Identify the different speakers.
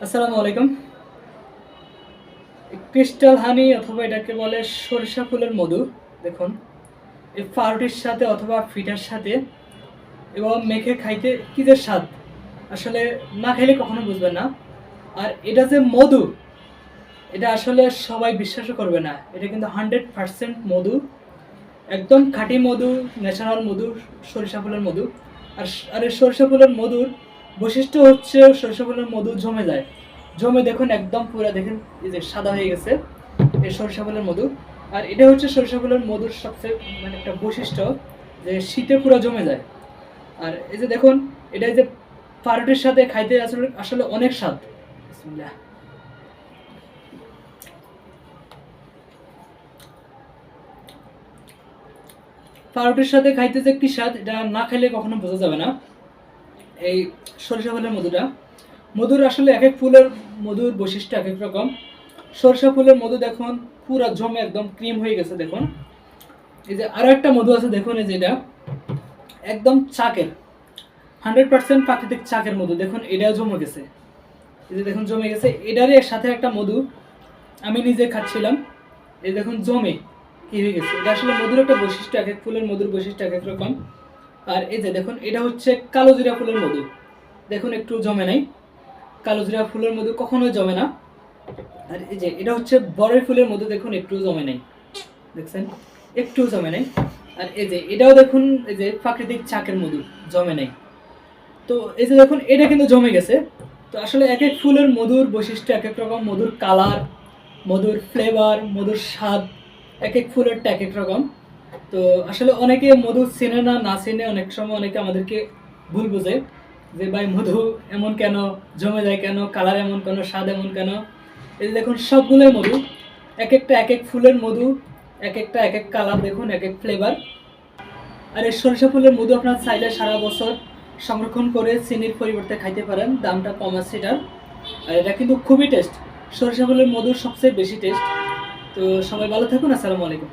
Speaker 1: আসসালামু আলাইকুম। ক্রিস্টাল হানি অথবা এটাকে বলে সরিষা ফুলের মধু। দেখুন, এই পাউরুটির সাথে অথবা পিঠার সাথে এবং মেখে খাইতে কি যে স্বাদ, আসলে না খাইলে কখনো বুঝবেন না। আর এটা যে মধু, এটা আসলে সবাই বিশ্বাসও করবে না। এটা কিন্তু 100% মধু, একদম খাঁটি মধু, ন্যাচারাল মধু, সরিষা ফুলের মধু। আর এই সরিষা ফুলের মধুর বৈশিষ্ট্য হচ্ছে সরিষা ফুলের মধু জমে যায়। জমে দেখুন একদম পুরো দেখেন এই যে সাদা হয়ে গেছে এই সরিষা ফুলের মধু। আর এটা হচ্ছে সরিষা ফুলের মধুর সবচেয়ে মানে একটা বৈশিষ্ট্য, যে শীতে পুরো জমে যায়। আর এই যে দেখুন, এটা এই যে পাউরুটির সাথে খাইতে আসলে আসলে অনেক স্বাদ। বিসমিল্লাহ। পাউরুটির সাথে খাইতে যে কি স্বাদ, এটা না খাইলে কখনো বোঝা যাবে না। এই সরিষা ফুলের মধুটা, মধুর আসলে এক এক ফুলের মধুর বৈশিষ্ট্য এক এক রকম। সরিষা ফুলের মধু দেখুন পুরো জমে একদম ক্রিম হয়ে গেছে। দেখুন এই যে আরো একটা মধু আছে, দেখুন এই যে এটা একদম চাকের 100% প্রাকৃতিক চাকের মধু। দেখুন এটাও জমে গেছে, এই যে দেখুন জমে গেছে। এটারই এর সাথে একটা মধু আমি নিজে খাচ্ছিলাম, এই দেখুন জমে কি হয়ে গেছে। এটা আসলে মধুর একটা বৈশিষ্ট্য, এক এক ফুলের মধুর বৈশিষ্ট্য এক এক রকম। আর এই যে দেখুন, এটা হচ্ছে কালো জিরা ফুলের মধু। দেখুন একটু জমে নাই, কালো জিরা ফুলের মধু কখনোই জমে না। আর এই যে এটা হচ্ছে বড়ই ফুলের মধু, দেখুন একটু জমে নাই, দেখছেন একটু জমে নাই। আর এই যে এটাও দেখুন, এই যে প্রাকৃতিক চাকের মধু, জমে নাই। তো এই যে দেখুন এটা কিন্তু জমে গেছে। তো আসলে এক এক ফুলের মধুর বৈশিষ্ট্য এক এক রকম, মধুর কালার, মধুর ফ্লেভার, মধুর স্বাদ এক এক ফুলের এক এক রকম। তো আসলে অনেকে মধু চেনে না, না চেনে অনেক সময় অনেকে আমাদেরকে ভুল বোঝে যে ভাই মধু এমন কেন, জমে যায় কেন, কালার এমন কেন, স্বাদ এমন কেন। এই যে দেখুন সবগুলোই মধু, এক একটা এক এক ফুলের মধু, এক একটা এক এক কালার, দেখুন এক এক ফ্লেভার। আর এই সরিষা ফুলের মধু আপনার চাইলে সারা বছর সংরক্ষণ করে চিনির পরিবর্তে খাইতে পারেন, দামটা কম আছে এটার। আর এটা কিন্তু খুবই টেস্ট, সরিষা ফুলের মধুর সবচেয়ে বেশি টেস্ট। তো সবাই ভালো থাকুন, আসসালামু আলাইকুম।